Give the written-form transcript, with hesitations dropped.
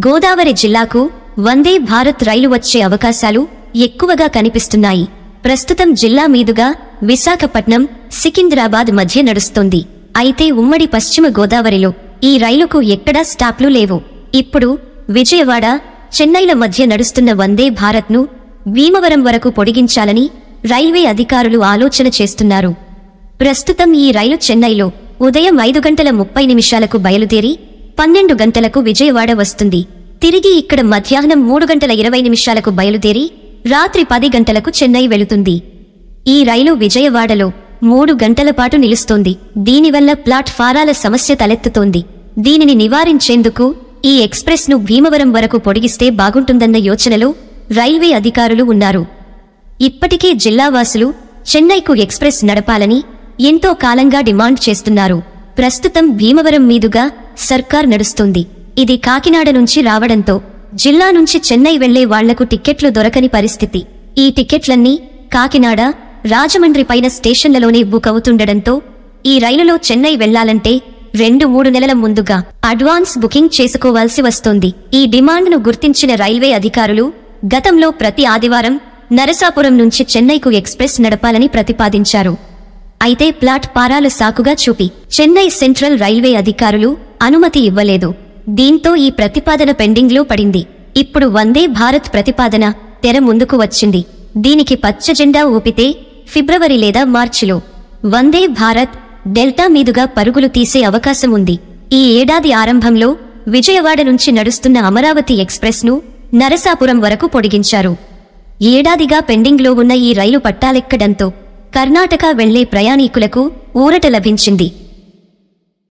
గోదావరి జిల్లాకు వందే భారత్ రైలు వచ్చే అవకాశాలు ఎక్కువగా కనిపిస్తున్నాయి. ప్రస్తుతం జిల్లా మీదుగా విశాఖపట్నం, సికింద్రాబాద్ మధ్య నడుస్తోంది. అయితే ఉమ్మడి పశ్చిమ గోదావరిలో ఈ రైలుకు ఎక్కడా స్టాప్లు లేవు. ఇప్పుడు విజయవాడ, చెన్నైల మధ్య నడుస్తున్న వందే భారత్ను భీమవరం వరకు పొడిగించాలని రైల్వే అధికారులు ఆలోచన చేస్తున్నారు. ప్రస్తుతం ఈ రైలు చెన్నైలో ఉదయం 5:30 బయలుదేరి 12 గంటలకు విజయవాడ వస్తుంది. తిరిగి ఇక్కడ మధ్యాహ్నం 3:20 బయలుదేరి రాత్రి 10 గంటలకు చెన్నై వెళుతుంది. ఈ రైలు విజయవాడలో 3 గంటల పాటు నిలుస్తోంది. దీనివల్ల ప్లాట్ఫారాల సమస్య తలెత్తుతోంది. దీనిని నివారించేందుకు ఈ ఎక్స్ప్రెస్ ను భీమవరం వరకు పొడిగిస్తే బాగుంటుందన్న యోచనలో రైల్వే అధికారులు ఉన్నారు. ఇప్పటికే జిల్లావాసులు చెన్నైకు ఎక్స్ప్రెస్ నడపాలని ఎంతో కాలంగా డిమాండ్ చేస్తున్నారు. ప్రస్తుతం భీమవరం మీదుగా సర్కార్ నడుస్తుంది. ఇది కాకినాడ నుంచి రావడంతో జిల్లా నుంచి చెన్నై వెళ్లే వాళ్లకు టిక్కెట్లు దొరకని పరిస్థితి. ఈ టిక్కెట్లన్నీ కాకినాడ, రాజమండ్రి పైన స్టేషన్లలోనే బుక్ అవుతుండడంతో ఈ రైలులో చెన్నై వెళ్లాలంటే 2-3 నెలల ముందుగా అడ్వాన్స్ బుకింగ్ చేసుకోవాల్సి వస్తోంది. ఈ డిమాండ్ను గుర్తించిన రైల్వే అధికారులు గతంలో ప్రతి ఆదివారం నరసాపురం నుంచి చెన్నైకు ఎక్స్ప్రెస్ నడపాలని ప్రతిపాదించారు. అయితే ప్లాట్ఫారాలు సాకుగా చూపి చెన్నై సెంట్రల్ రైల్వే అధికారులు అనుమతి ఇవ్వలేదు. దీంతో ఈ ప్రతిపాదన పెండింగ్లో పడింది. ఇప్పుడు వందే భారత్ ప్రతిపాదన తెర ముందుకు వచ్చింది. దీనికి పచ్చ జెండా ఊపితే ఫిబ్రవరి లేదా మార్చిలో వందే భారత్ డెల్టా మీదుగా పరుగులు తీసే అవకాశం ఉంది. ఈ ఏడాది ఆరంభంలో విజయవాడ నుంచి నడుస్తున్న అమరావతి ఎక్స్ప్రెస్ ను నరసాపురం వరకు పొడిగించారు. ఏడాదిగా పెండింగ్లో ఉన్న ఈ రైలు పట్టాలెక్కడంతో కర్ణాటక వెళ్లే ప్రయాణికులకు ఊరట లభించింది.